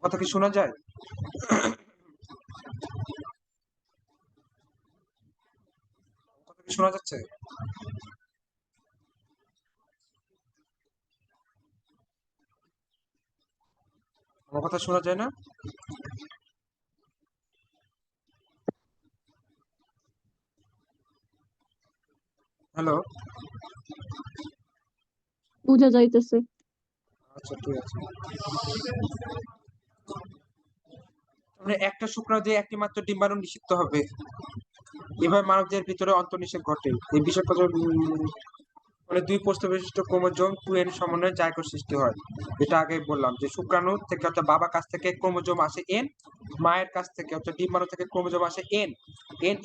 কথা কি শোনা যায়? কথা কি শোনা যাচ্ছে? আমার কথা শোনা যায় না? হ্যালো। বোঝা যাইতেছে। আচ্ছা, ঠিক আছে। মানে একটা শুক্রাণু দিয়ে একটি মাত্র ডিম্বাণু নিষিক্ত হবে, এভাবে মানবদেহের ভিতরে অন্তর্নিষেক ঘটে। এই বিষয় মানে দুই প্রস্থ বিশিষ্ট ক্রোমোজোম 2n সমন্বয়ে জাইগোট সৃষ্টি হয়। যেটা আগে বললাম যে শুক্রাণু থেকে অর্থাৎ বাবার কাছ থেকে ক্রোমোজোম আসে n, মায়ের কাছ থেকে অর্থাৎ ডিম্বাণু থেকে ক্রোমোজোম আসে n,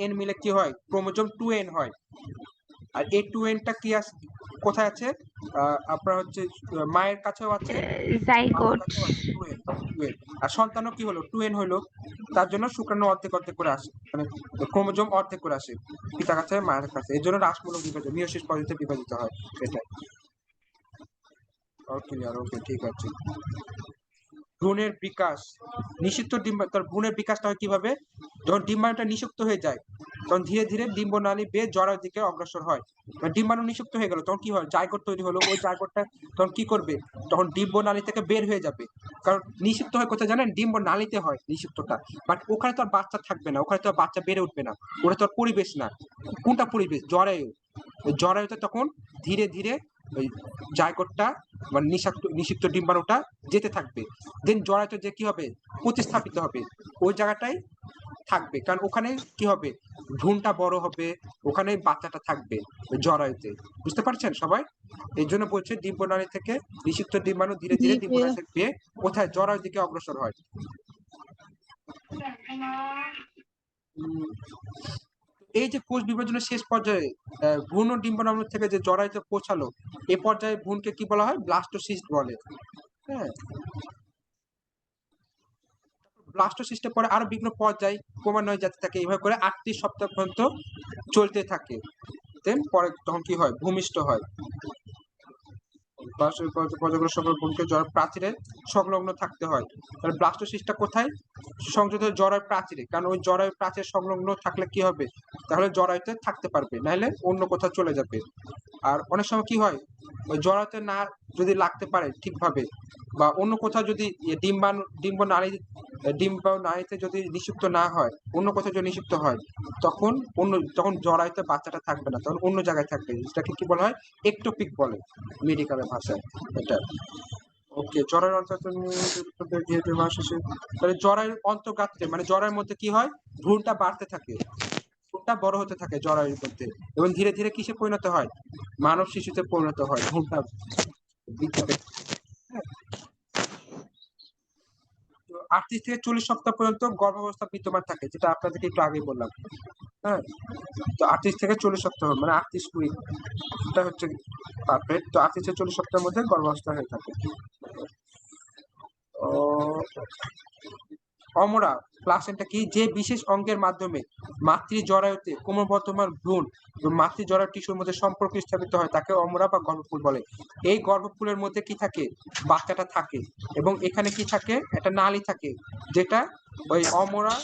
n মিলে কি হয়? ক্রোমোজোম 2n হয়। আর এই 2n টা কি আছে, কোথায় আছে? আপনার হচ্ছে মায়ের কাছেও আছে, বাবার জাইগোট। কাছেও আছে 2n। আর সন্তানও কি হলো? 2n হলো। তার জন্য শুক্রাণু অর্ধেক অর্ধেক করে আসে, মানে ক্রোমোজোম অর্ধেক করে আসে পিতার কাছে মায়ের কাছে। এই জন্য রাসমূলক বিভাজন, মিয়োসিস পদ্ধতিতে বিভাজিত হয়। এটাই। ক্লিয়ার, ওকে, ঠিক আছে। ভ্রূণের বিকাশ, নিষিক্ত ভ্রূণের বিকাশটা হয় কিভাবে? যখন ডিম্বাণুটা নিষিক্ত হয়ে যায় তখন ধীরে ধীরে ডিম্বনালী বেয়ে জরায়ুর দিকে অগ্রসর হয়। ডিম্বাণু নিষিক্ত হয়ে গেল তখন কি হয়? জাইগোট তৈরি হলো। ওই জাইগোটটা তখন কি করবে? তখন ডিম্বনালী থেকে বের হয়ে যাবে। কারণ নিষিক্ত হয় কোথায় জানেন? ডিম্বনালীতে হয় নিষিক্তটা। বাট ওখানে তো আর বাচ্চা থাকবে না, ওখানে তো আর বাচ্চা বেড়ে উঠবে না, ওটা তো আর পরিবেশ না। কোনটা পরিবেশ? জরায়ু। জরায়ুতে তখন ধীরে ধীরে ওই জাইগোটটা মানে নিষিক্ত ডিম্বাণুটা যেতে থাকবে। দেন জরায়ুতে যে কি হবে? প্রতিস্থাপিত হবে, ওই জায়গাটাই থাকবে। কারণ ওখানে কি হবে? ভ্রূণটা বড় হবে, ওখানে বাচ্চাটা থাকবে ওই জরায়ুতে। বুঝতে পারছেন সবাই? এই জন্য বলছে ডিম্বনালী থেকে নিষিক্ত ডিম্বাণু ধীরে জি ধীরে ভাইয়া। ডিম্বনালী থেকে পেয়ে কোথায়? জরায়ুর দিকে অগ্রসর হয়। এই যে কোষ বিভাজনের শেষ পর্যায়ে ভ্রূণ ও ডিম্বাণু থেকে যে জরায়ুতে পৌঁছালো, এই পর্যায়ে ভ্রূণকে কি বলা হয়? ব্লাস্টোসিস্ট বলে। হ্যাঁ, ব্লাস্টোসিস্টের পরে আরো বিভিন্ন পর্যায় ক্রমান্বয়ে যেতে থাকে, এইভাবে করে 38 সপ্তাহ পর্যন্ত চলতে থাকে। দেন পরে তখন কি হয়? ভূমিষ্ঠ হয়। পর্যায়গুলো সকল ভূমিকে জরায়ুর প্রাচীরে সংলগ্ন থাকতে হয়। তাহলে ব্লাস্টোসিস্টটা কোথায় সংযুক্ত? জরায়ুর প্রাচীরে। কারণ ওই জরায়ুর প্রাচীরে সংলগ্ন থাকলে কি হবে? তাহলে জরায়ুতে থাকতে পারবে, নাহলে অন্য কোথাও চলে যাবে। আর অনেক সময় কি হয়? ওই জরায়ুতে না যদি লাগতে পারে ঠিকভাবে, বা অন্য কোথাও যদি ডিম্ব নালীতে যদি নিষিক্ত না হয়, অন্য কোথাও যদি নিষিক্ত হয়, তখন জরায়ুতে বাচ্চাটা থাকবে না, তখন অন্য জায়গায় থাকবে। যেটাকে কি বলা হয়? একটোপিক বলে মেডিকেলের ভাষায়। এটা ওকে। জরায়ুর তাহলে জরায়ুর অন্তর্গাত্রে মানে জরায়ুর মধ্যে কি হয়? ভ্রূণটা বাড়তে থাকে, ভ্রূণটা বড় হতে থাকে জরায়ুর মধ্যে, এবং ধীরে ধীরে কিসে পরিণত হয়? মানব শিশুতে পরিণত হয় ভ্রূণটা বৃদ্ধি পেতে। 38 থেকে 40 সপ্তাহ পর্যন্ত গর্ভাবস্থা বিদ্যমান থাকে, যেটা আপনাদেরকে একটু আগে বললাম। হ্যাঁ, তো 38 থেকে 40 সপ্তাহ মানে 38 উইক, এটা হচ্ছে পারফেক্ট। তো 38 থেকে 40 সপ্তাহের মধ্যে গর্ভাবস্থা হয়ে থাকে। অমরা প্লাসেন্টা কি? যে বিশেষ অঙ্গের মাধ্যমে মাতৃ জরায়ুতে ক্রমবর্ধমান ভ্রূণ এবং মাতৃ জরায়ু টিস্যুর মধ্যে সম্পর্ক স্থাপিত হয়, তাকে অমরা বা গর্ভফুল বলে। এই গর্ভফুলের মধ্যে কি থাকে? বাচ্চাটা থাকে, এবং এখানে কি থাকে? একটা নালী থাকে, যেটা ওই অমরা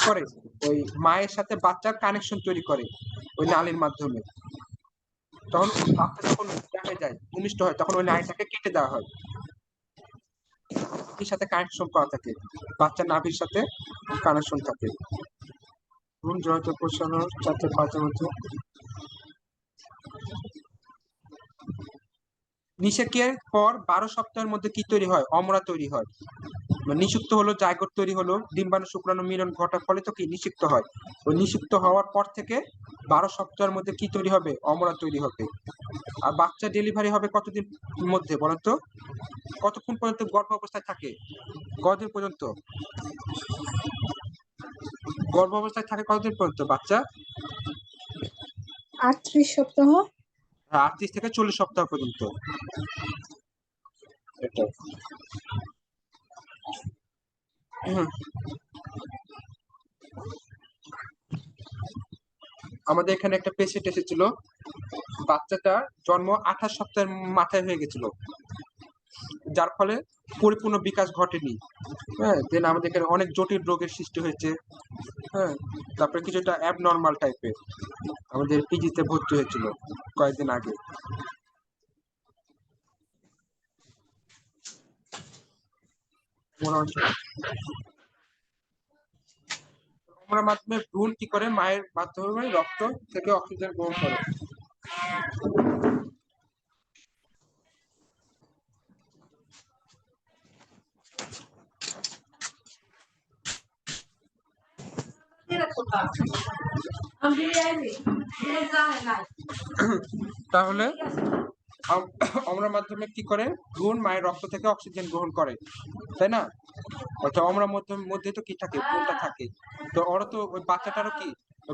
করে ওই মায়ের সাথে বাচ্চার কানেকশন তৈরি করে ওই নালীর মাধ্যমে। তখন বাচ্চা যখন হয়ে যায়, ভূমিষ্ঠ হয়, তখন ওই নালীটাকে কেটে দেওয়া হয়। নাভির সাথে কানেকশন করা থাকে, বাচ্চার নাভির সাথে কানেকশন থাকে। ভ্রূণ জড়িত পৌঁছানোর 4-5 মধ্যে নিষেকের পর 12 সপ্তাহের মধ্যে কি তৈরি হয়? অমরা তৈরি হয়। নিষিক্ত হলো, জাইগোট তৈরি হলো, ডিম্বাণু শুক্রাণু মিলন ঘটার ফলে তো কি নিষিক্ত হয়। ওই নিষিক্ত হওয়ার পর থেকে 12 সপ্তাহের মধ্যে কি তৈরি হবে? অমরা তৈরি হবে। আর বাচ্চা ডেলিভারি হবে কতদিন মধ্যে বলেন তো? কতক্ষণ পর্যন্ত গর্ভ অবস্থায় থাকে? কতদিন পর্যন্ত গর্ভ অবস্থায় থাকে? কতদিন পর্যন্ত বাচ্চা? 38 সপ্তাহ। 38 থেকে 40 সপ্তাহ পর্যন্ত। এটা আমাদের এখানে একটা পেশেন্ট এসেছিল, বাচ্চাটা জন্ম 28 সপ্তাহের মাথায় হয়ে গেছিল। যার ফলে পরিপূর্ণ বিকাশ ঘটেনি। হ্যাঁ, দেন আমাদের এখানে অনেক জটিল রোগের সৃষ্টি হয়েছে। হ্যাঁ, তারপরে কিছুটা অ্যাবনর্মাল টাইপের আমাদের পিজিতে ভর্তি হয়েছিল কয়েকদিন আগে। আমরা মাধ্যমে ভ্রূণ কি করে মায়ের মাধ্যমে রক্ত থেকে অক্সিজেন গ্রহণ করে। তাহলে অম্লের মাধ্যমে কি করে ভ্রূণ মায়ের রক্ত থেকে অক্সিজেন গ্রহণ করে, তাই না? অর্থাৎ অম্লের মধ্যে তো কি থাকে, ভ্রূণটা থাকে। তো ওরা তো ওই বাচ্চাটারও কি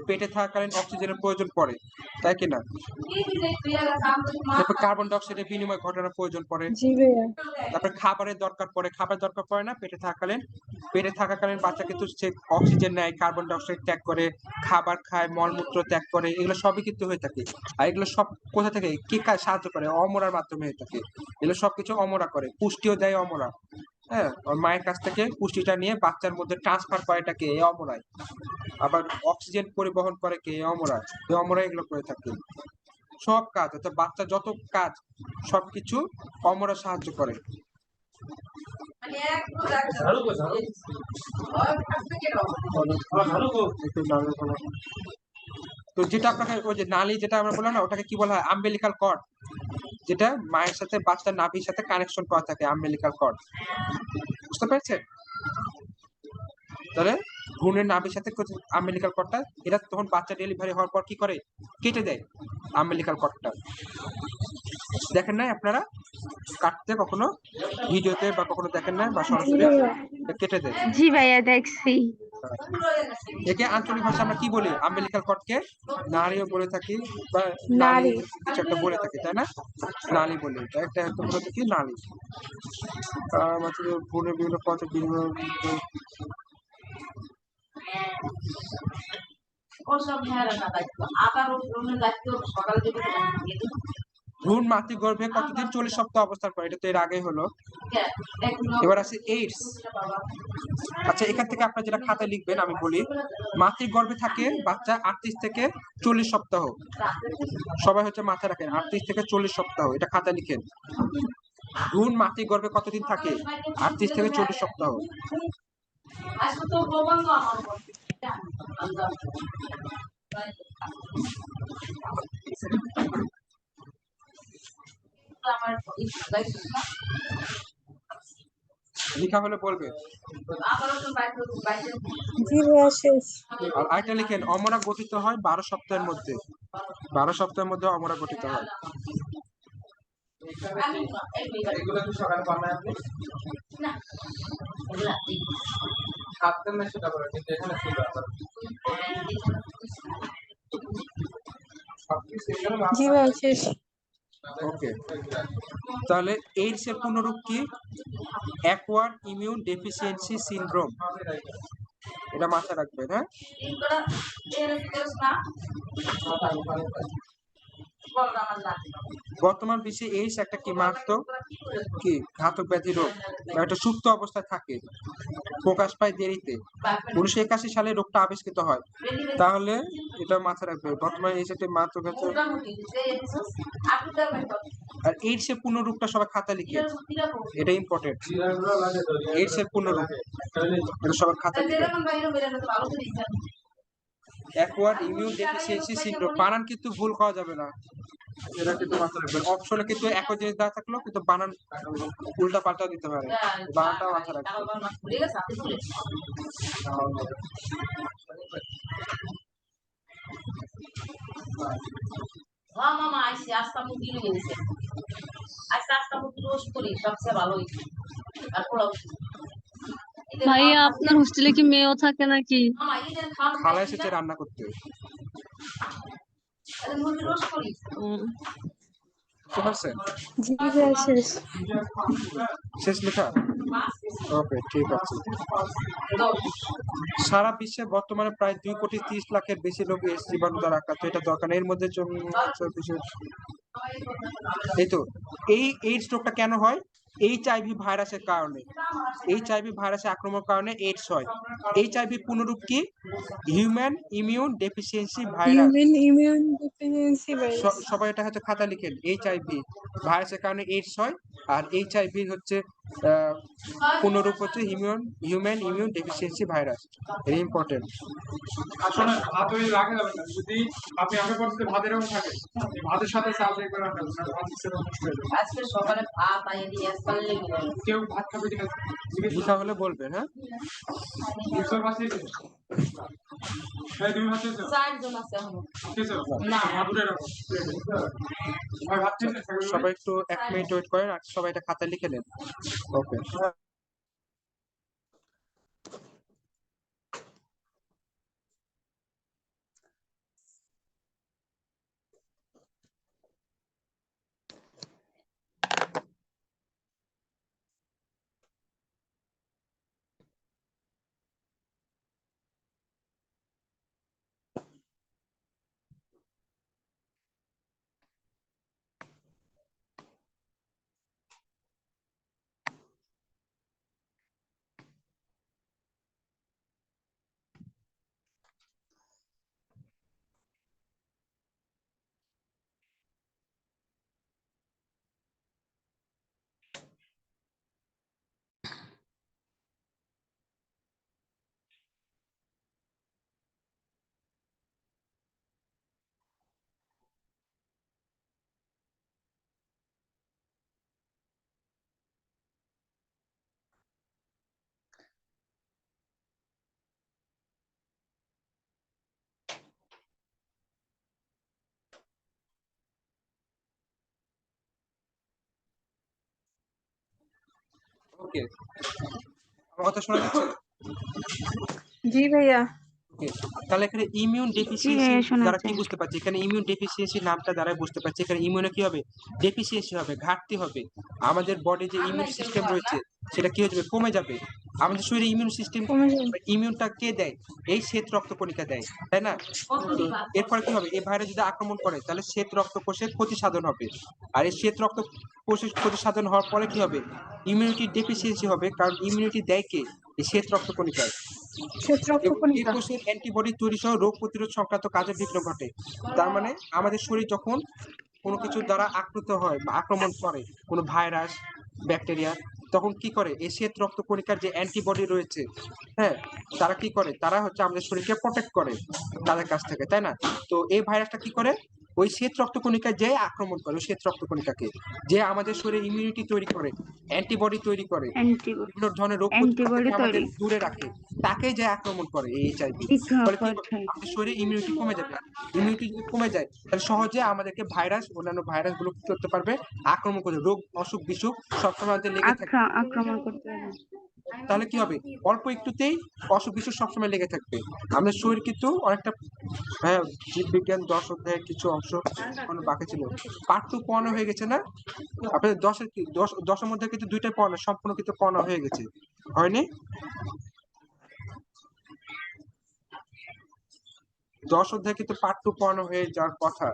পেটে থাকাকালীন অক্সিজেনের প্রয়োজন পড়ে, তাই কিনা? তারপর কার্বন ডাই অক্সাইডের বিনিময় ঘটানোর প্রয়োজন পড়ে। জি ভাইয়া। তারপরে খাবারের দরকার পড়ে, খাবার দরকার পড়ে না পেটে থাকাকালীন বাচ্চা কিন্তু সে অক্সিজেন নেয়, কার্বন ডাই অক্সাইড ত্যাগ করে, খাবার খায়, মলমূত্র ত্যাগ করে, এগুলো সবই কিন্তু হয়ে থাকে। আর এগুলো সব কোথা থেকে কি কাজ সাহায্য করে? অমরার মাধ্যমে হয়ে থাকে। এগুলো সবকিছু অমরা করে, পুষ্টিও দেয় অমরা। হ্যাঁ, ওর মায়ের কাছ থেকে পুষ্টিটা নিয়ে বাচ্চার মধ্যে ট্রান্সফার করে এটাকে এই অমরাই। আবার অক্সিজেন পরিবহন করে কে? এই অমরা। এই অমরা এগুলো করে থাকে সব কাজ, অর্থাৎ বাচ্চা যত কাজ সবকিছু অমরা সাহায্য করে। তো যেটা আপনাকে ওই যে নালী যেটা আমরা বললাম না, ওটাকে কি বলা হয়? আম্বেলিকাল কর্ড, যেটা মায়ের সাথে বাচ্চার নাভির সাথে কানেকশন করা থাকে, আম্বেলিকাল কর্ড। বুঝতে পেরেছেন? তাহলে ভ্রূণের নাভির সাথে আম্বেলিকাল কর্ডটা, এটা তখন বাচ্চা ডেলিভারি হওয়ার পর কি করে? কেটে দেয় আম্বেলিকাল কর্ডটা। দেখেন নাই আপনারা কাটতে কখনো ভিডিওতে, বা কখনো দেখেন নাই, বা জি সরাসরি ভাইয়া। কেটে দেয়। জি ভাইয়া দেখছি। একে আঞ্চলিক ভাষা আমরা কি বলি? আম্বেলিকাল কর্ডকে নাড়িও বলে থাকি, বা নালী নারী। কিছু একটা বলে থাকি, তাই না? নালী বলি, এটা একটা একটা বলে থাকি নালী। আমাদের ভ্রূণের বিভিন্ন পথে বিভিন্ন ভ্রূণ মাতৃগর্ভে কতদিন? 40 সপ্তাহ অবস্থান করে, এটা তো এর আগেই হলো। এবার আছে এইডস। আচ্ছা, এখান থেকে আপনারা যেটা খাতায় লিখবেন আমি বলি। মাতৃগর্ভে থাকে বাচ্চা 38 থেকে 40 সপ্তাহ। সবাই হচ্ছে মাথায় রাখেন, 38 থেকে 40 সপ্তাহ, এটা খাতায় লিখেন। ভ্রূণ মাতৃগর্ভে কতদিন থাকে? 38 থেকে 40 সপ্তাহ। লেখা হলে বলবে। জি ভাইয়া শেষ। আর আরেকটা লিখেন, অমরা গঠিত হয় 12 সপ্তাহের মধ্যে। 12 সপ্তাহের মধ্যে অমরা গঠিত হয়। এগুলো কি সকালে বানায় আপনি? না, খাদ্যের না সেটা বলে, কিন্তু এখানে ছিল আবার। জি ভাইয়া শেষ। ওকে, তাহলে এইডস এর পূর্ণরূপ কি? Acquired immune deficiency syndrome. এটা মাথায় রাখবেন, হ্যাঁ? বর্তমান বিশ্বে এইডস একটা কি মারাত্মক কি ঘাতক ব্যাধি রোগ, একটা সুপ্ত অবস্থায় থাকে, প্রকাশ পায় দেরিতে। 1981 সালে রোগটা আবিষ্কৃত হয়। তাহলে এটা মাথায় রাখবে, বর্তমানে এইডস একটা মারাত্মক ঘাতক। আর এইডস এর পূর্ণরূপটা সবাই খাতা লিখে, এটা ইম্পর্টেন্ট। এইডস এর পূর্ণরূপ এটা সবাই খাতা লিখে। Acquired immune deficiency syndrome. বানান কিন্তু ভুল করা যাবে না, এটা কিন্তু মাথায় রাখবেন। অপশনে কিন্তু একই জিনিস দেওয়া থাকলো, কিন্তু বানান উল্টা পাল্টা দিতে পারে, বানানটা মাথায় রাখবেন। মামা আইসি আস্তা মুখি নিয়েছে আস্তে আস্তে মুখি রোজ করি সবচেয়ে ভালো হইছে আর পোলাও ভাইয়া আপনার হোস্টেলে কি মেয়েও থাকে নাকি? মামা ইদের খান খালা এসেছে রান্না করতে। মুখি রোজ করি বুঝতে পারছেন? জি ভাইয়া শেষ। শেষ লেখা? ওকে, ঠিক আছে। সারা বিশ্বে বর্তমানে প্রায় 2,30,00,000-এর বেশি লোক এইডস জীবাণু দ্বারা আক্রান্ত। এটা দরকার নেই, এর মধ্যে এই তো এই এইডস রোগটা কেন হয়? এইচআইভি ভাইরাসের কারণে, এইচআইভি ভাইরাসের আক্রমণের কারণে এইডস হয়। এইচআইভি পূর্ণরূপ কি? Human immune deficiency virus. Human immune deficiency virus. সবাই এটা হচ্ছে খাতা লিখেন, এইচআইভি ভাইরাসের কারণে এইডস হয়, আর এইচআইভি হচ্ছে পূর্ণরূপ হচ্ছে human immune deficiency virus. Very important. আসলে ভাত ওই রাখা যাবে না, যদি আপনি আগে পর্যন্ত ভাতের রকম থাকে ভাতের সাথে চাল দিয়ে করে রাখা যাবে না, ভাত হিসেবে নষ্ট হয়ে যাবে। আজকে সকালে ভাত আনিয়ে দিয়ে পারলে কেউ ভাত খাবে কিনা লিখা হলে বলবেন, হ্যাঁ। জিজ্ঞেস পাচ্ছি তুমি ভাত খেয়েছো? 4 জন আছে এখন। খেয়েছো? না। ভাত উঠে রাখো। ভাই ভাত খেয়েছো? সবাই একটু 1 মিনিট ওয়েট করেন, আর সবাই এটা খাতায় লিখে নেন। ওকে। ওকে, আমার কথা শোনা যাচ্ছে? জি ভাইয়া। ওকে, তাহলে এখানে ইমিউন জি ডেফিসিয়েন্সি ভাইয়া শোনা দ্বারা কি যাচ্ছে। বুঝতে পারছি? এখানে ইমিউন ডেফিসিয়েন্সি নামটা দ্বারা বুঝতে পারছি এখানে ইমিউনে কি হবে? ডেফিসিয়েন্সি হবে, ঘাটতি হবে। আমাদের বডি যে ইমিউন সিস্টেম রয়েছে সেটা কি হয়ে যাবে? কমে যাবে। আমাদের শরীরে ইমিউন সিস্টেম, কমে যাবে। ইমিউনটা কে দেয়? এই শ্বেত রক্তকণিকা দেয়, তাই না? তো এরপরে কি হবে? এই ভাইরাস যদি আক্রমণ করে তাহলে শ্বেত রক্তকোষের ক্ষতি সাধন হবে, আর এই শ্বেত রক্তকোষের ক্ষতি সাধন হওয়ার পরে কি হবে? ইমিউনিটি ডেফিসিয়েন্সি হবে, কারণ ইমিউনিটি দেয় কে? এই শ্বেত রক্তকণিকায়। শ্বেত এবং এই রক্তকণিকা। কোষের অ্যান্টিবডি তৈরি সহ রোগ প্রতিরোধ সংক্রান্ত কাজে বিঘ্ন ঘটে। তার মানে আমাদের শরীর যখন কোনো কিছুর দ্বারা আক্রান্ত হয় বা আক্রমণ করে, কোনো ভাইরাস, ব্যাকটেরিয়া, তখন কি করে? এই শ্বেত রক্তকণিকার যে অ্যান্টিবডি রয়েছে, হ্যাঁ, তারা কি করে? তারা হচ্ছে আমাদের শরীরকে প্রোটেক্ট করে তাদের কাছ থেকে, তাই না? তো এই ভাইরাসটা কি করে? ওই শ্বেত রক্তকণিকায় যে আক্রমণ করে, ওই শ্বেত রক্তকণিকাকে, যে আমাদের শরীরে ইমিউনিটি তৈরি করে, অ্যান্টিবডি তৈরি করে, বিভিন্ন ধরনের রোগ প্রতিরোধ থেকে আমাদের তৈরি দূরে রাখে, তাকে যে আক্রমণ করে এই এইচআইভি। বিঘ্ন ফলে কি হবে? ঘটায়। আমাদের শরীরে ইমিউনিটি কমে যাবে। ইমিউনিটি যদি কমে যায় তাহলে সহজে আমাদেরকে ভাইরাস, অন্যান্য ভাইরাস গুলো কি করতে পারবে? আক্রমণ করবে। রোগ অসুখ বিসুখ সবসময় আমাদের লেগে থাকে। আক্রমণ করতে পারে। তাহলে কি হবে? অল্প একটুতেই অসুখ বিসুখ সবসময় লেগে থাকবে। আমাদের শরীর কিন্তু অনেকটা, হ্যাঁ, জীববিজ্ঞান 10 অধ্যায়ের কিছু অংশ এখনো বাকি ছিল। পার্ট 2 পড়ানো হয়ে গেছে না? আপনাদের 10-এর কি 10-এর মধ্যে কিন্তু 2টা পড়ানো সম্পূর্ণ কিন্তু পড়ানো হয়ে গেছে, হয়নি? 10 অধ্যায় কিন্তু পার্ট 2 পড়ানো হয়ে যাওয়ার কথা।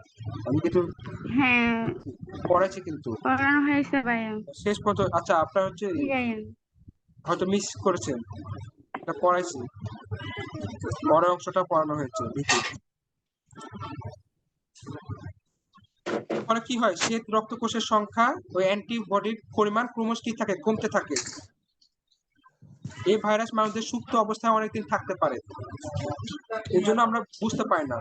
আমি কিন্তু হ্যাঁ পড়াইছি কিন্তু পড়ানো হয়েছে ভাইয়া। শেষ পর্যন্ত। আচ্ছা, আপনার হচ্ছে জি ভাইয়া। হয়তো মিস করেছেন, এটা পড়াইছি, পরের অংশটা পড়ানো হয়েছে ভিতরে। ফলে কি হয়? শ্বেত রক্তকোষের সংখ্যা ও অ্যান্টিবডির পরিমাণ ক্রমশ কি থাকে? কমতে থাকে। এই ভাইরাস মানুষদের সুপ্ত অবস্থায় অনেকদিন থাকতে পারে। এর জন্য আমরা বুঝতে পারি না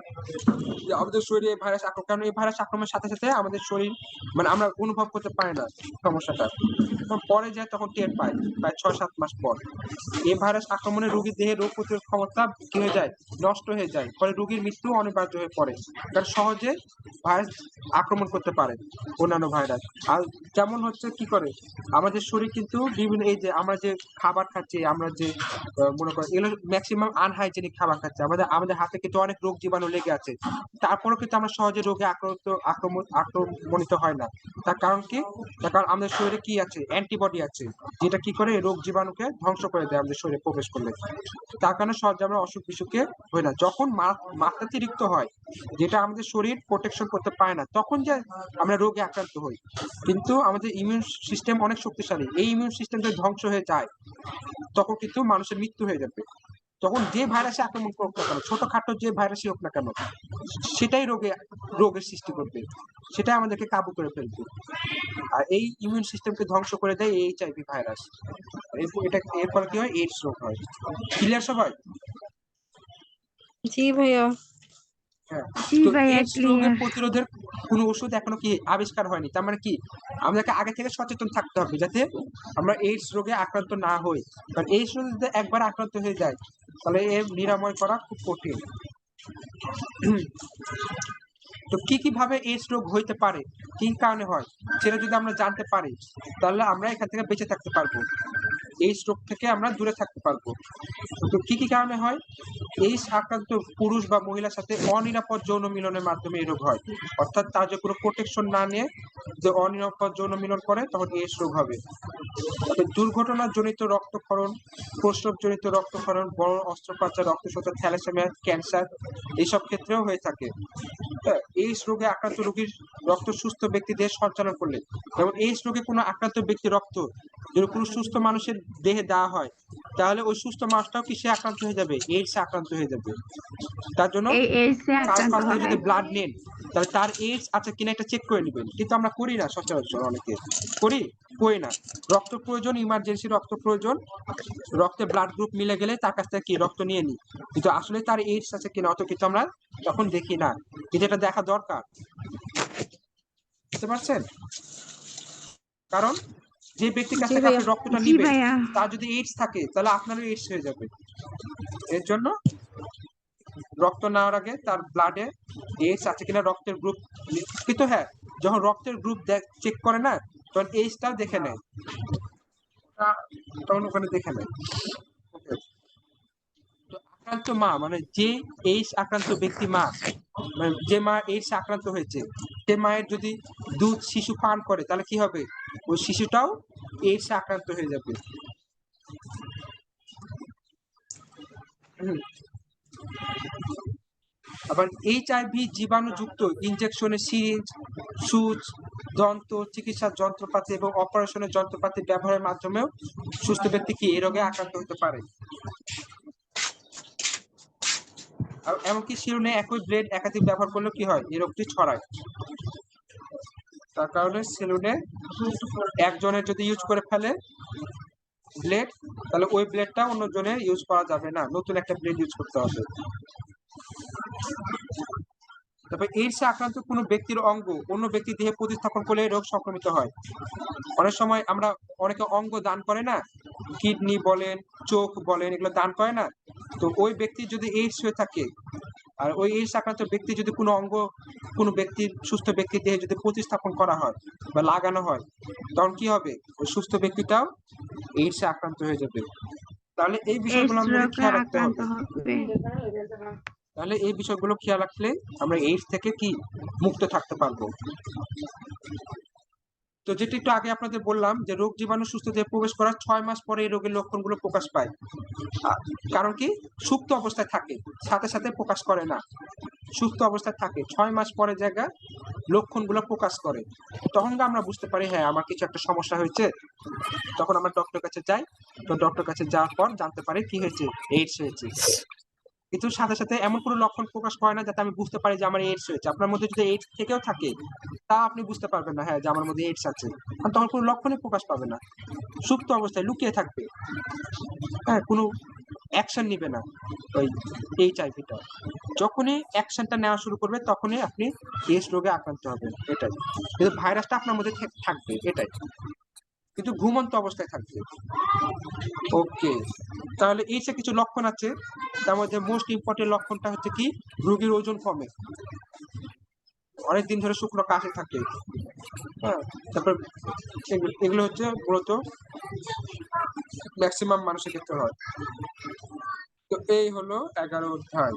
যে আমাদের শরীরে এই ভাইরাস আক্রমণ, কারণ এই ভাইরাস আক্রমণের সাথে সাথে আমাদের শরীর, মানে আমরা অনুভব করতে পারি না সমস্যাটা। যখন পরে যায় তখন টের পায়, প্রায় 6-7 মাস পর। এই ভাইরাস আক্রমণে রোগীর দেহে রোগ প্রতিরোধ ক্ষমতা কি হয়ে যায়? নষ্ট হয়ে যায়। ফলে রোগীর মৃত্যু অনিবার্য হয়ে পড়ে, কারণ সহজে ভাইরাস আক্রমণ করতে পারে অন্যান্য ভাইরাস। আর যেমন হচ্ছে কি করে? আমাদের শরীর কিন্তু বিভিন্ন, এই যে আমরা যে খাবার খাচ্ছি, আমরা যে মনে করেন এগুলো ম্যাক্সিমাম আনহাইজেনিক খাবার খাচ্ছি, আমাদের হাতে কিন্তু অনেক রোগ জীবাণু লেগে আছে, তারপরেও কিন্তু আমরা সহজে রোগে আক্রমণিত হয় না। তার কারণ কি? তার কারণ আমাদের শরীরে কি আছে? অ্যান্টিবডি আছে, যেটা কি করে? রোগ জীবাণুকে ধ্বংস করে দেয় আমাদের শরীরে প্রবেশ করলে। তার কারণে সহজে আমরা অসুখ বিসুখে হই না। যখন মাত্রাতিরিক্ত হয় যেটা আমাদের শরীর প্রোটেকশন করতে পারে না, তখন যে আমরা রোগে আক্রান্ত হই। কিন্তু আমাদের ইমিউন সিস্টেম অনেক শক্তিশালী, এই ইমিউন সিস্টেম যদি ধ্বংস হয়ে যায় তখন কিন্তু মানুষের মৃত্যু হয়ে যাবে। তখন যে ভাইরাসে আক্রমণ করুক না কেন, ছোটখাটো যে ভাইরাসই হোক না কেন, সেটাই রোগের সৃষ্টি করবে, সেটাই আমাদেরকে কাবু করে ফেলবে। আর এই ইমিউন সিস্টেমকে ধ্বংস করে দেয় এই এইচআইভি ভাইরাস। এটা এর ফলে কি হয়, এইডস রোগ হয়। ক্লিয়ার সবাই? জি ভাইয়া। হ্যাঁ। জি তো ভাইয়া, এইডস রোগের ক্লিয়ার। প্রতিরোধের কোনো ওষুধ এখনো কি আবিষ্কার হয়নি। তার মানে কি, আমাদেরকে আগে থেকে সচেতন থাকতে হবে যাতে আমরা এইডস রোগে আক্রান্ত না হই। কারণ এইডস রোগে যদি একবার আক্রান্ত হয়ে যায় তাহলে এর নিরাময় করা খুব কঠিন। তো কি ভাবে এইডস রোগ হইতে পারে, কি কারণে হয়, সেটা যদি আমরা জানতে পারি তাহলে আমরা এখান থেকে বেঁচে থাকতে পারবো, এইডস রোগ থেকে আমরা দূরে থাকতে পারবো। তো কি কারণে হয়? এইডস আক্রান্ত পুরুষ বা মহিলার সাথে অনিরাপদ যৌন মিলনের মাধ্যমে এই রোগ হয়। অর্থাৎ তার যে কোনো প্রোটেকশন না নিয়ে যে অনিরাপদ যৌন মিলন করে তখন এইডস রোগ হবে। তবে দুর্ঘটনাজনিত রক্তক্ষরণ, প্রসবজনিত রক্তক্ষরণ, বড় অস্ত্রোপচার, রক্তশূন্যতা, থ্যালাসেমিয়া, ক্যান্সার এইসব ক্ষেত্রেও হয়ে থাকে। এইডস রোগে আক্রান্ত রোগীর রক্ত সুস্থ ব্যক্তিদের সঞ্চালন করলে, যেমন এইডস রোগে কোনো আক্রান্ত ব্যক্তির রক্ত যদি কোনো সুস্থ মানুষের দেহে দেওয়া হয় তাহলে ওই সুস্থ মানুষটাও কি সে আক্রান্ত হয়ে যাবে, এইডসে আক্রান্ত হয়ে যাবে। তার জন্য এই এইডসে কারোর আক্রান্ত কাছ থেকে হবে। যদি ব্লাড নেন তাহলে তার এইডস আছে কিনা এটা চেক করে নেবেন। কিন্তু আমরা করি না সচরাচর, অনেকে করি না। রক্ত প্রয়োজন, ইমার্জেন্সি রক্ত প্রয়োজন, রক্তে ব্লাড গ্রুপ মিলে গেলে তার কাছ থেকে কি রক্ত নিয়ে নিই, কিন্তু আসলে তার এইডস আছে কিনা অত কিন্তু আমরা তখন দেখি না, কিন্তু এটা দেখা দরকার। বুঝতে পারছেন? কারণ যে ব্যক্তির কাছ জি থেকে ভাইয়া। আপনি রক্তটা জি নিবেন ভাইয়া। তার যদি এইডস থাকে তাহলে আপনারও এইডস হয়ে যাবে। এর জন্য রক্ত নেওয়ার আগে তার ব্লাডে এইডস আছে কিনা রক্তের গ্রুপ, কিন্তু হ্যাঁ, যখন রক্তের গ্রুপ চেক করে না তখন এইডসটাও দেখে নেয়, তখন ওখানে দেখে নেয়। তো আক্রান্ত মা মানে যে এইডস আক্রান্ত ব্যক্তি মা, মানে যে মা এইডস আক্রান্ত হয়েছে, সে মায়ের যদি দুধ শিশু পান করে তাহলে কি হবে, ওই শিশুটাও এইডস আক্রান্ত হয়ে যাবে। আবার এইচআইভি জীবাণুযুক্ত ইনজেকশনের সিরিঞ্জ, সুচ, দন্ত চিকিৎসার যন্ত্রপাতি এবং অপারেশনের যন্ত্রপাতি ব্যবহারের মাধ্যমেও সুস্থ ব্যক্তি কি এই রোগে আক্রান্ত হতে পারে। আর এমনকি শিরনে একই ব্লেড একাধিক ব্যবহার করলেও কি হয়, এই রোগটি ছড়ায়। তার কারণে সেলুনে একজনের যদি ইউজ করে ফেলে ব্লেড, তাহলে ওই ব্লেডটা অন্য জনের ইউজ করা যাবে না, নতুন একটা ব্লেড ইউজ করতে হবে। তবে এইডসে আক্রান্ত কোনো ব্যক্তির অঙ্গ অন্য ব্যক্তির দেহে প্রতিস্থাপন করলে রোগ সংক্রমিত হয়। অনেক সময় আমরা অনেকে অঙ্গ দান করে না, কিডনি বলেন, চোখ বলেন, এগুলো দান করে না। তো ওই ব্যক্তির যদি এইডস হয়ে থাকে আর ওই এইডস আক্রান্ত ব্যক্তি যদি কোনো অঙ্গ কোনো ব্যক্তির সুস্থ ব্যক্তির দেহে যদি প্রতিস্থাপন করা হয় বা লাগানো হয় তখন কি হবে, ওই সুস্থ ব্যক্তিটাও এইডসে আক্রান্ত হয়ে যাবে। তাহলে এই বিষয়গুলো এইডস আমাদের রোগে খেয়াল রাখতে আক্রান্ত হবে। হবে। তাহলে এই বিষয়গুলো খেয়াল রাখলে আমরা এইডস থেকে কি মুক্ত থাকতে পারবো। তো যেটা একটু আগে আপনাদের বললাম যে রোগ জীবাণু সুস্থ দেহে প্রবেশ করার 6 মাস পরে এই রোগের লক্ষণগুলো প্রকাশ পায়। কারণ কি, সুপ্ত অবস্থায় থাকে, সাথে সাথে প্রকাশ করে না, সুস্থ অবস্থায় থাকে, 6 মাস পরে জায়গা লক্ষণগুলো প্রকাশ করে। তখন আমরা বুঝতে পারি হ্যাঁ আমার কিছু একটা সমস্যা হয়েছে, তখন আমরা ডক্টর কাছে যাই। তো ডক্টর কাছে যাওয়ার পর জানতে পারি কি হয়েছে, এইডস হয়েছে। কিন্তু সাথে সাথে এমন কোনো লক্ষণ প্রকাশ করে না যাতে আমি বুঝতে পারি যে আমার এইডস হয়েছে। আপনার মধ্যে যদি এইডস থেকেও থাকে তা আপনি বুঝতে পারবেন না হ্যাঁ যে আমার মধ্যে এইডস আছে, কারণ তখন কোনো লক্ষণই প্রকাশ পাবে না, সুপ্ত অবস্থায় লুকিয়ে থাকবে। হ্যাঁ, কোনো অ্যাকশন নিবে না ওই এইচআইভিটা। যখনই অ্যাকশনটা নেওয়া শুরু করবে তখনই আপনি এইডস রোগে আক্রান্ত হবেন, এটাই। কিন্তু ভাইরাসটা আপনার মধ্যে থাকবে, এটাই, কিন্তু ঘুমন্ত অবস্থায় থাকবে। ওকে, তাহলে এইটা কিছু লক্ষণ আছে, তার মধ্যে মোস্ট ইম্পর্টেন্ট লক্ষণটা হচ্ছে কি, রোগীর ওজন কমে, অনেকদিন ধরে শুকনো কাশি থাকে। হ্যাঁ, তারপর এগুলো হচ্ছে মূলত ম্যাক্সিমাম মানুষের ক্ষেত্রে হয়। তো এই হলো 11 অধ্যায়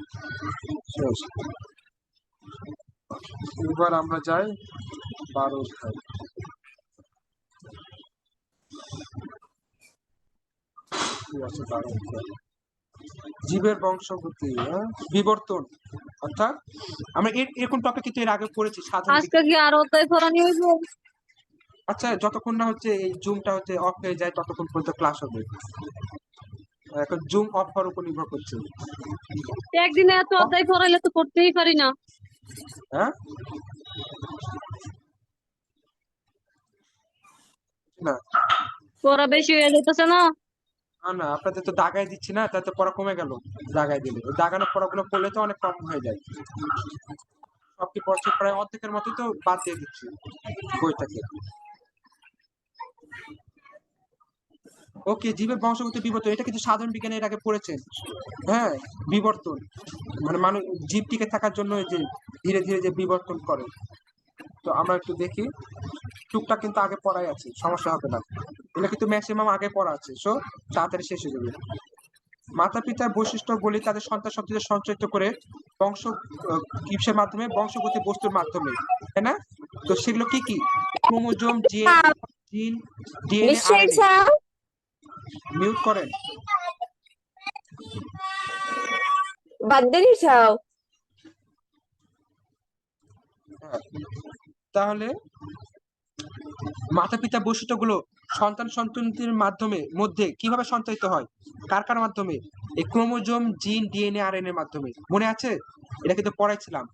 শেষ। এবার আমরা যাই 12 অধ্যায়। ঠিক আছে, 12 অধ্যায়। জীবের বংশগতি, বিবর্তন, অর্থাৎ আমরা এরকম টপিক কিন্তু এর আগে পড়েছি সাধারণ আজকে কি আর অধ্যায় পড়ানি হইব? আচ্ছা, যতক্ষণ না হচ্ছে এই জুমটা হচ্ছে অফ হয়ে যায় ততক্ষণ পর্যন্ত ক্লাস হবে। এখন জুম অফ হওয়ার উপর নির্ভর করছে। একদিনে এত অধ্যায় পড়াইলে তো পড়তেই পারি না। হ্যাঁ, না পড়া বেশি হয়ে যাইতেছে না। না না, আপনাদের তো দাগাই দিচ্ছি না, তাতে পড়া কমে গেল। দাগাই দিলে ওই দাগানো পড়াগুলো পড়লে তো অনেক কম হয়ে যায়। সব কি পড়ছে প্রায় অর্ধেকের মতোই তো বাদ দিয়ে দিচ্ছি বইটাকে। ওকে, জীবের বংশগতি বিবর্তন, এটা কিন্তু সাধারণ বিজ্ঞানে এর আগে পড়েছেন। হ্যাঁ, বিবর্তন মানে মানুষ জীব টিকে থাকার জন্য যে ধীরে ধীরে যে বিবর্তন করে। তো আমরা একটু দেখি, টুকটাক কিন্তু আগে পড়াই আছে, সমস্যা হবে না। এগুলো কিন্তু ম্যাক্সিমাম আগে পড়া আছে, সো তাড়াতাড়ি শেষ হয়ে যাবে। মাতা পিতার বৈশিষ্ট্যগুলি তাদের সন্তান সন্ততিদের সঞ্চারিত করে বংশ কিসের মাধ্যমে, বংশগতি বস্তুর মাধ্যমে, তাই না? তো সেগুলো কি কি? ক্রোমোজোম, জিন, ডিএনএ, আরএনএ। মিউট করেন। বাদ্দারিসাও হ্যাঁ, তাহলে মাতা পিতা বৈশিষ্ট্যগুলো সন্তান সন্ততির মাধ্যমে মধ্যে কিভাবে সঞ্চারিত হয়, কার কার মাধ্যমে? এই ক্রোমোজোম, জিন, ডিএনএ, আরএনএ এর মাধ্যমে। মনে আছে? এটা কিন্তু পড়াইছিলাম,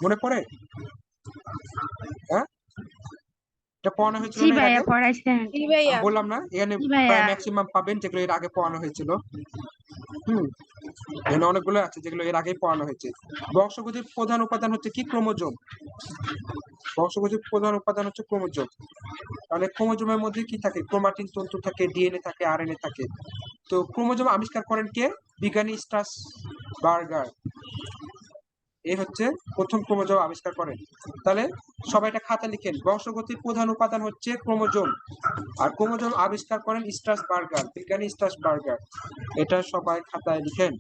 মনে পড়ে? হ্যাঁ, এটা পড়ানো হয়েছিল জি না এর ভাইয়া আগে? পড়াইছেন। জি ভাইয়া। আমি বললাম না, এখানে জি ভাইয়া। প্রায় ম্যাক্সিমাম পাবেন যেগুলো এর আগে পড়ানো হয়েছিল। এখানে অনেকগুলো আছে যেগুলো এর আগেই পড়ানো হয়েছে। বংশগতির প্রধান উপাদান হচ্ছে কি? ক্রোমোজোম। বংশগতির প্রধান উপাদান হচ্ছে ক্রোমোজোম। তাহলে ক্রোমোজোমের মধ্যে কি থাকে? ক্রোমাটিন তন্তু থাকে, ডিএনএ থাকে, আরএনএ থাকে। তো ক্রোমোজোম আবিষ্কার করেন কে? বিজ্ঞানী স্ট্রাসবার্গার। এই হচ্ছে প্রথম ক্রোমোজোম আবিষ্কার করেন। তাহলে সবাই এটা খাতা লিখেন, বংশগতির প্রধান উপাদান হচ্ছে ক্রোমোজোম, আর ক্রোমোজোম আবিষ্কার করেন স্ট্রাসবার্গার, বিজ্ঞানী স্ট্রাসবার্গার। এটা সবাই খাতায় লিখেন।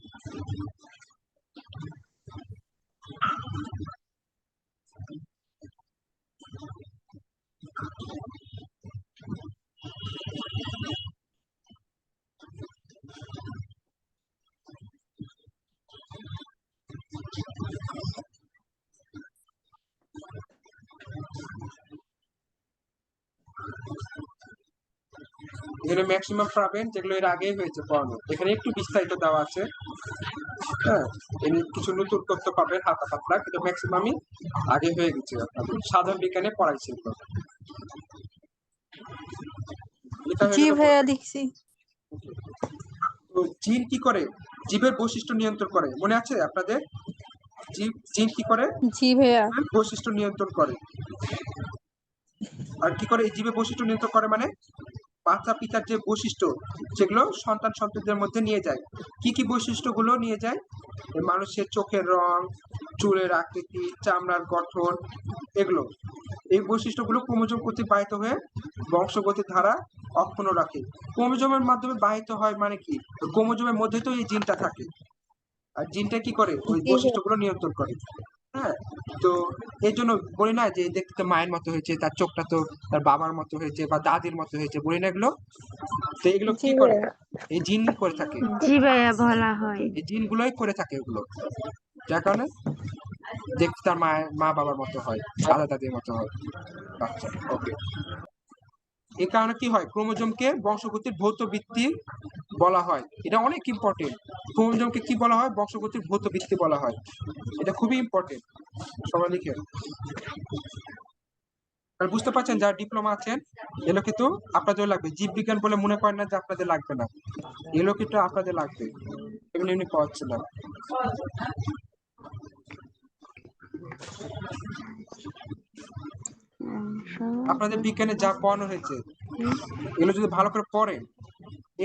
এখানে ম্যাক্সিমাম পাবেন যেগুলো এর আগেই হয়েছে পড়ানো। এখানে একটু বিস্তারিত দেওয়া আছে। হ্যাঁ, এখানে কিছু নতুন তথ্য পাবেন হালকা পাতলা, কিন্তু ম্যাক্সিমামই আগে হয়ে গেছে আপনাদের সাধারণ বিজ্ঞানে পড়াইছিল। এটা হয়ে জি গেল। ভাইয়া লিখছি। তো জিন কি করে? জীবের বৈশিষ্ট্য নিয়ন্ত্রণ করে, মনে আছে আপনাদের? জিন কি করে? জি ভাইয়া। বৈশিষ্ট্য নিয়ন্ত্রণ করে। আর কি করে এই জীবের বৈশিষ্ট্য নিয়ন্ত্রণ করে? মানে মাতা পিতার যে বৈশিষ্ট্য সেগুলো সন্তান সন্ততিদের মধ্যে নিয়ে যায়। কি কি বৈশিষ্ট্যগুলো নিয়ে যায়? এই মানুষের চোখের রং, চুলের আকৃতি, চামড়ার গঠন, এগুলো, এই বৈশিষ্ট্যগুলো ক্রোমোজোম কর্তৃক বাহিত হয়ে বংশগতির ধারা অক্ষুণ্ণ রাখে। ক্রোমোজোমের মাধ্যমে বাহিত হয় মানে কি? ক্রোমোজোমের মধ্যে তো এই জিনটা থাকে, আর জিনটা কি করে? ওই জি বৈশিষ্ট্যগুলো নিয়ন্ত্রণ করে। হ্যাঁ, তো এই জন্য বলি না যে দেখতে তো মায়ের মতো হয়েছে, তার চোখটা তো তার বাবার মতো হয়েছে বা দাদির মতো হয়েছে, বলি না এগুলো? তো এগুলো জি কি করে? ভাইয়া। এই জিনই করে থাকে, জি ভাইয়া বলা হয়। এই জিনগুলোই করে থাকে এগুলো, যার কারণে দেখতে তার মা বাবার মতো হয়, দাদা দাদির মতো হয় বাচ্চা। ওকে, এই কারণে কি হয়? ক্রোমোজোমকে বংশগতির ভৌত ভিত্তি বলা হয়। এটা অনেক ইম্পর্টেন্ট। ক্রোমোজোমকে কি বলা হয়? বংশগতির ভৌত ভিত্তি বলা হয়। এটা খুবই ইম্পর্টেন্ট, সবাই লিখে। আর বুঝতে পারছেন যারা ডিপ্লোমা আছেন, এগুলো কিন্তু আপনাদের লাগবে। জীববিজ্ঞান বলে মনে করেন না যে আপনাদের লাগবে না, এগুলো কিন্তু আপনাদের লাগবে। এগুলো এমনি পাওয়াচ্ছে না। আপনাদের বিজ্ঞানে যা পড়ানো হয়েছে এগুলো যদি ভালো করে পড়েন,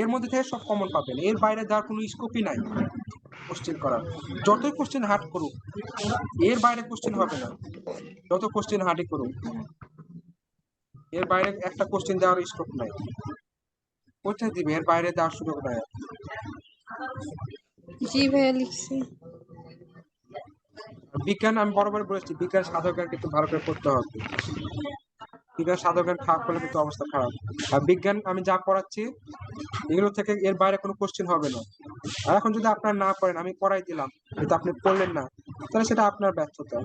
এর মধ্যে থেকে সব কমন পাবেন। এর বাইরে যাওয়ার কোনো স্কোপই নাই কোশ্চেন করার। যতই কোশ্চেন হার্ড করুক, এর বাইরে কোশ্চেন হবে না। যত কোশ্চেন হার্ডই করুক, এর বাইরে একটা কোশ্চেন দেওয়ার স্কোপ নাই। কোথায় দিবে? এর বাইরে দেওয়ার সুযোগ নাই। জি ভাইয়া লিখছি। বিজ্ঞান আমি বরাবর বলেছি, বিজ্ঞান সাধারণ জ্ঞান কিন্তু ভালো করে পড়তে হবে। বিজ্ঞান সাধারণ জ্ঞান খারাপ করলে কিন্তু অবস্থা খারাপ। আর বিজ্ঞান আমি যা পড়াচ্ছি এগুলো থেকে এর বাইরে কোনো কোশ্চেন হবে না। আর এখন যদি আপনার না পড়েন, আমি পড়াই দিলাম কিন্তু আপনি পড়লেন না, তাহলে সেটা আপনার ব্যর্থতা।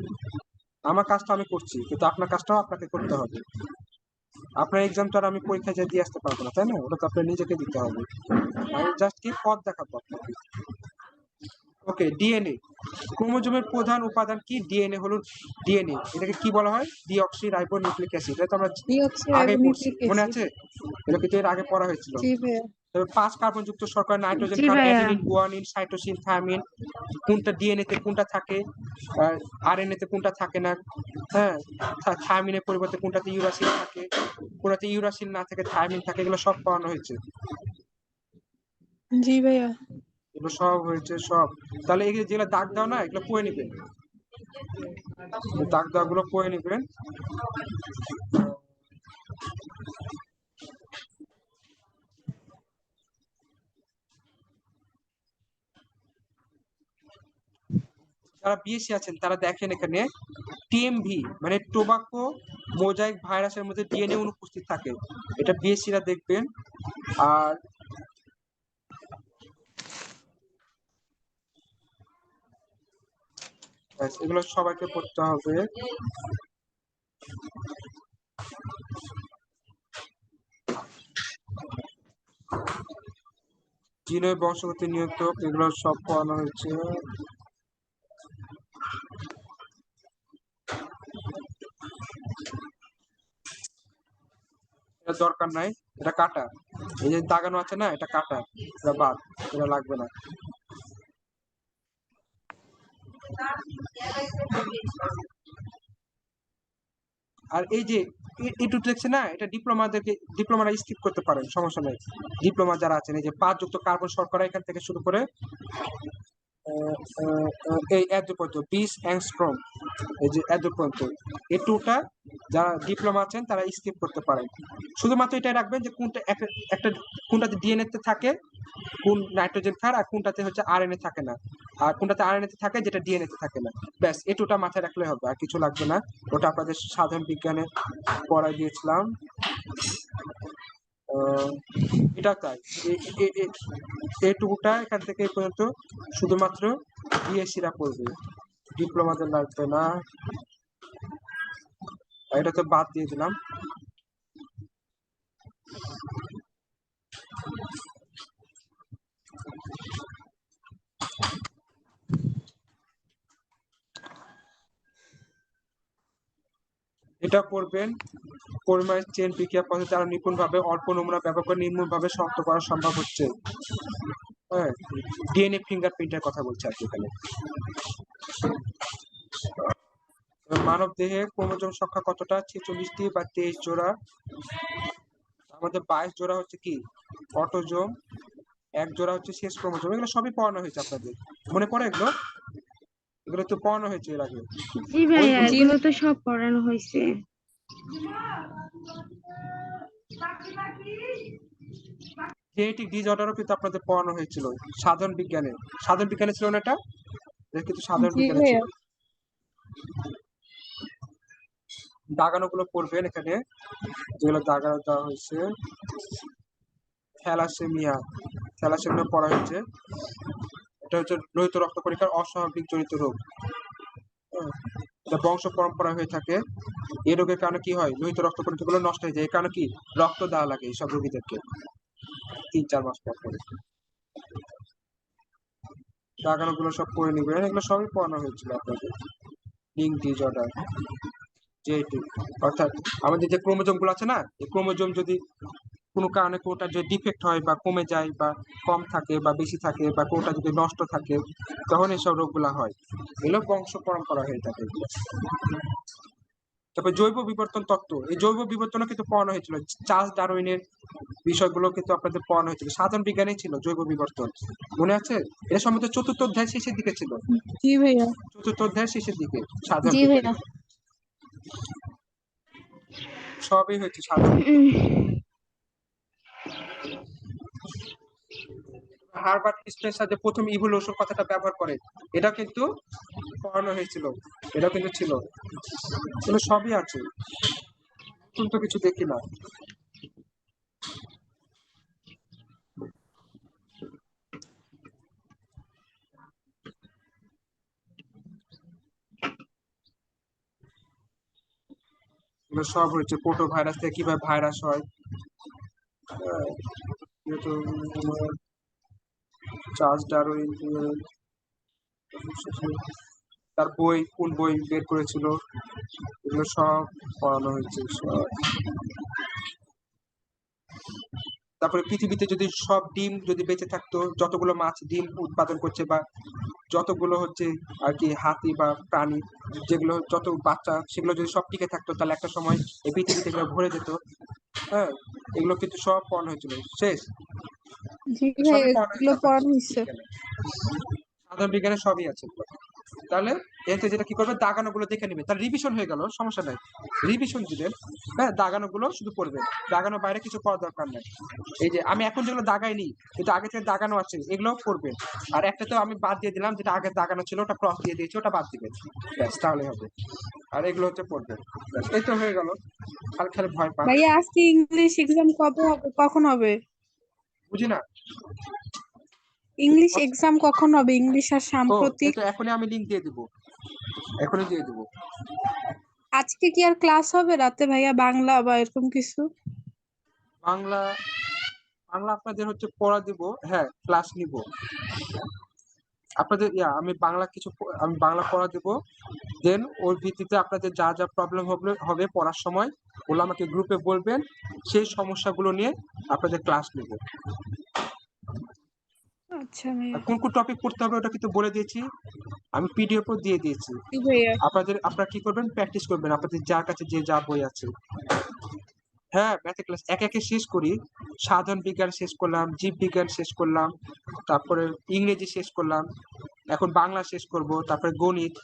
আমার কাজটা আমি করছি, কিন্তু আপনার কাজটাও আপনাকে করতে হবে। আপনার এক্সামটা আমি পরীক্ষায় দিয়ে আসতে পারবো না, তাই না? ওটা তো আপনার নিজেকে দিতে হবে। আমি জাস্ট কি পথ দেখাবো আপনাকে। ওকে, ডিএনএ। ক্রোমোজোমের প্রধান উপাদান কি? ডিএনএ হলো ডিএনএ, এটাকে কি বলা হয়? Deoxy ribo nucleic acid. এটা তো আমরা আগে পড়ছি, ডিঅক্সিরাইবোনিউক্লিক মনে অ্যাসিড। আছে? এটা কিন্তু এর আগে পড়া হয়েছিল। জি ভাইয়া। তবে 5 কার্বন যুক্ত শর্করা, নাইট্রোজেন, জি ক্ষার, ভাইয়া। অ্যাডিনিন, গুয়ানিন, সাইটোসিন, থায়ামিন, কোনটা ডিএনএ তে কোনটা থাকে, আর আরএনএ তে কোনটা থাকে না, হ্যাঁ, থায়ামিনের পরিবর্তে কোনটাতে ইউরাসিল থাকে, কোনটাতে ইউরাসিল না থাকে থায়ামিন থাকে, এগুলো সব পড়ানো হয়েছে। জি ভাইয়া। এগুলো সব হয়েছে সব। তাহলে এই যেগুলো দাগ দাও না, এগুলো পড়ে নিবেন, দাগ দাও গুলো পড়ে নিবেন। যারা বিএসসি আছেন তারা দেখেন এখানে টিএমভি মানে টোবাকো মোজাইক ভাইরাসের মধ্যে ডিএনএ অনুপস্থিত থাকে, এটা বিএসসিরা দেখবেন। আর ব্যাস, এগুলো সবাইকে পড়তে হবে। জিনের বংশগতি নিয়ন্ত্রক, এগুলো সব পড়ানো হয়েছে। এটা দরকার নাই, এটা কাটা। এই যে দাগানো আছে না, এটা কাটা, এটা বাদ, এটা লাগবে না। আর এই যে এটুক লিখছে না, এটা ডিপ্লোমারা স্কিপ করতে পারেন, সমস্যা নেই। ডিপ্লোমা যারা আছেন, এই যে 5 যুক্ত কার্বন শর্করা এখান থেকে শুরু করে এই এত পর্যন্ত 20 অ্যাংস্ট্রম, এই যে এত পর্যন্ত, এই টুটা যারা ডিপ্লোমা আছেন তারা স্কিপ করতে পারেন। শুধুমাত্র এটা রাখবেন যে কোনটা একটা কোনটাতে ডিএনএ তে থাকে, কোন নাইট্রোজেন ক্ষার, আর কোনটাতে হচ্ছে আরএনএ থাকে না, আর কোনটাতে আরএনএ তে থাকে যেটা ডিএনএ তে থাকে না। ব্যাস, এই টুটা মাথায় রাখলে হবে, আর কিছু লাগবে না। ওটা আপনাদের সাধারণ বিজ্ঞানে পড়াই দিয়েছিলাম। এটা তাই, এইটুকুটা এখান থেকে এই পর্যন্ত শুধুমাত্র বিএসসিরা পড়বে, ডিপ্লোমাদের লাগবে না। এটা তো বাদ দিয়ে দিলাম। এটা করবেন পরিমাণের চেন বিক্রিয়া পদ্ধতি আরো নিপুণভাবে অল্প নমুনা ব্যবহার করে নির্মূলভাবে শনাক্ত করা সম্ভব হচ্ছে। হ্যাঁ, ডিএনএ ফিঙ্গারপ্রিন্টের কথা বলছি আর কি এখানে। মানব দেহে ক্রোমোজোম সংখ্যা কতটা? 46টি বা 23 জোড়া। আমাদের 22 জোড়া হচ্ছে কি অটোজোম, 1 জোড়া হচ্ছে শেষ ক্রোমোজোম। এগুলো সবই পড়ানো হয়েছে আপনাদের, মনে পড়ে এগুলো? এগুলো তো পড়ানো হয়েছে এর আগে। জি ভাইয়া, জি এগুলো তো সব পড়ানো হয়েছে। জেনেটিক ডিসঅর্ডারও কিন্তু আপনাদের পড়ানো হয়েছিল সাধারণ বিজ্ঞানে। সাধারণ বিজ্ঞানে ছিল না এটা? এটা কিন্তু সাধারণ জি বিজ্ঞানে ভাইয়া। ছিল। দাগানো গুলো পড়বেন এখানে, যেগুলো দাগানো দেওয়া হয়েছে। থ্যালাসেমিয়া, থ্যালাসেমিয়া পড়া হয়েছে। এটা হচ্ছে লোহিত রক্ত কণিকার অস্বাভাবিক জনিত রোগ। হ্যাঁ, এটা বংশ পরম্পরা হয়ে থাকে। এই রোগের কারণে কি হয়? লোহিত রক্ত কণিকাগুলো নষ্ট হয়ে যায়। এই কারণে কি রক্ত দেওয়া লাগে এইসব রোগীদেরকে 3-4 মাস পর করে। দাগানো গুলো সব পড়ে নিবেন, এগুলো সবই পড়ানো হয়েছিল আপনাদের। লিঙ্ক ডিসঅর্ডার, যেটি অর্থাৎ আমাদের যে ক্রোমোজোম গুলো আছে না, এই ক্রোমোজোম যদি কোনো কারণে কোনটা যদি ডিফেক্ট হয় বা কমে যায় বা কম থাকে বা বেশি থাকে বা কোনটা যদি নষ্ট থাকে, তখন এইসব রোগগুলা হয়। এগুলো বংশ পরম্পরা হয়ে থাকে এগুলো। তারপর জৈব বিবর্তন তত্ত্ব, এই জৈব বিবর্তনও কিন্তু পড়ানো হয়েছিল। চার্লস ডারউইনের বিষয়গুলো কিন্তু আপনাদের পড়ানো হয়েছিল, সাধারণ বিজ্ঞানেই ছিল জৈব বিবর্তন, মনে আছে? এটা সম্ভবত 4র্থ অধ্যায় শেষের দিকে ছিল, জি ভাইয়া। 4র্থ অধ্যায় শেষের দিকে সাধারণ জি বিজ্ঞানে। ভাইয়া। সবই হয়েছে সাধারণ। হার্বার্ট স্পেন্সার যে প্রথম ইভোলিউশন কথাটা ব্যবহার করে, এটা কিন্তু পড়ানো হয়েছিল, এটা কিন্তু ছিল। এগুলো সবই আছে, নতুন তো কিছু দেখি না। এগুলো সব হচ্ছে পোটো ভাইরাস থেকে কিভাবে ভাইরাস হয়, যেহেতু চার্লস ডারউইন তার বই, কোন বই বের করেছিল, এগুলো সব পড়ানো হয়েছে সব। তারপরে পৃথিবীতে যদি সব ডিম যদি বেঁচে থাকতো, যতগুলো মাছ ডিম উৎপাদন করছে বা যতগুলো হচ্ছে আর কি হাতি বা প্রাণী যেগুলো যত বাচ্চা সেগুলো যদি সব টিকে থাকতো, তাহলে একটা সময় এই পৃথিবীতে এগুলো ভরে যেত। হ্যাঁ, এগুলো কিন্তু সব পড়ানো হয়েছিল শেষ। জি ভাই, সবই পড়ানো এগুলো হয়েছে পড়ানো হয়েছে। সাধারণ বিজ্ঞানে সবই আছে। তাহলে এতে যেটা কি করবে, দাগানো গুলো দেখে নিবে, তার রিভিশন হয়ে গেল, সমস্যা নাই, রিভিশন দিবেন। হ্যাঁ, দাগানো গুলো শুধু পড়বে, দাগানো বাইরে কিছু পড়ার দরকার নাই। এই যে আমি এখন যেগুলো দাগাইনি কিন্তু আগে থেকে দাগানো আছে, এগুলো পড়বেন। আর একটা তো আমি বাদ দিয়ে দিলাম, যেটা আগে দাগানো ছিল ওটা ক্রস দিয়ে দিয়েছি, ওটা বাদ দিবেন, ব্যাস তাহলে হবে। আর এগুলো হচ্ছে পড়বেন, ব্যাস এই তো হয়ে গেল। খালি খালি ভয় পান, ভাইয়া আজকে ইংলিশ এক্সাম কবে হবে, কখন হবে? বুঝি না। ইংলিশ এক্সাম কখন হবে, ইংলিশ আর ও, সাম্প্রতিক? এটা এখনই আমি লিঙ্ক দিয়ে দিব, এখনই দিয়ে দিব। আজকে কি আর ক্লাস হবে রাতে ভাইয়া, বাংলা বা এরকম কিছু? বাংলা, বাংলা আপনাদের হচ্ছে পড়া দিব, হ্যাঁ ক্লাস নিব আপনাদের। আমি বাংলা কিছু আমি বাংলা পড়া দিব, দেন ওর ভিত্তিতে আপনাদের যা যা প্রবলেম হবে হবে পড়ার সময় ওগুলো আমাকে গ্রুপে বলবেন, সেই সমস্যাগুলো নিয়ে আপনাদের ক্লাস নেব। আচ্ছা ভাইয়া। আর কোন কোন টপিক পড়তে হবে ওটা কিন্তু বলে দিয়েছি, আমি পিডিএফ ও দিয়ে দিয়েছি। জি ভাইয়া। আপনারা কি করবেন, প্র্যাকটিস করবেন আপনাদের যার কাছে যে যা বই আছে। হ্যাঁ, ম্যাথের ক্লাস একে একে শেষ করি। সাধারণ বিজ্ঞান শেষ করলাম, জীববিজ্ঞান শেষ করলাম, তারপরে ইংরেজি শেষ করলাম, এখন বাংলা শেষ করব, তারপরে গণিত,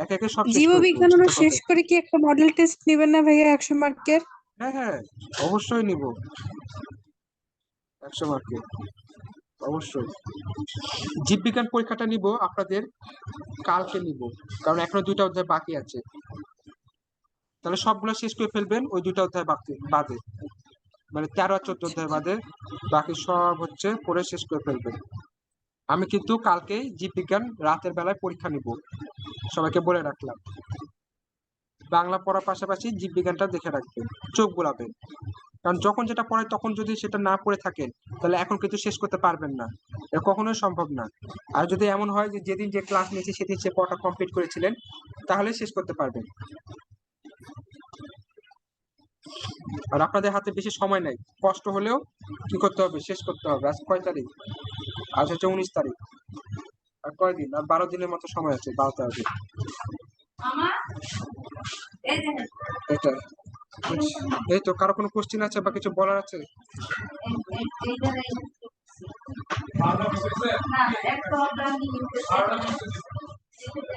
একে একে সব শেষ করে দেবো জীববিজ্ঞান চেষ্টা শেষ করবেন। করে কি একটা মডেল টেস্ট নেবেন না ভাইয়া 100 মার্কের? হ্যাঁ হ্যাঁ, অবশ্যই নিব, 100 মার্কে অবশ্যই। জীববিজ্ঞান পরীক্ষাটা নিব আপনাদের কালকে নিব, কারণ এখনো 2টা অধ্যায় বাকি আছে। তাহলে সবগুলো শেষ করে ফেলবেন ওই 2টা অধ্যায় বাদে, মানে 13 আর 14 অধ্যায় বাদে, বাকি সব হচ্ছে পড়ে শেষ করে ফেলবেন। আমি কিন্তু কালকেই জীববিজ্ঞান রাতের বেলায় পরীক্ষা নিব, সবাইকে বলে রাখলাম। বাংলা পড়ার পাশাপাশি জীববিজ্ঞানটা দেখে রাখবেন, চোখ বোলাবেন, কারণ যখন যেটা পড়ে তখন যদি সেটা না পড়ে থাকেন তাহলে এখন কিন্তু শেষ করতে পারবেন না, এটা কখনোই সম্ভব না। আর যদি এমন হয় যে যেদিন যে ক্লাস নিয়েছি সেদিন সে পড়াটা কমপ্লিট করেছিলেন, তাহলে শেষ করতে পারবেন। আর আপনাদের হাতে বেশি সময় নাই, কষ্ট হলেও কি করতে হবে, শেষ করতে হবে। আজ কয় তারিখ? আজ হচ্ছে 19 তারিখ, আর কয়দিন, আর 12 দিনের মতো সময় আছে, 12 তারিখ। আমার এই দেখেন এটা এই তো, কারো কোনো কোশ্চেন আছে বা কিছু বলার আছে? এইখানে না একটা অর্ডার নিয়ে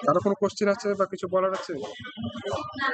কারো কোনো কোশ্চেন আছে বা কিছু বলার আছে? না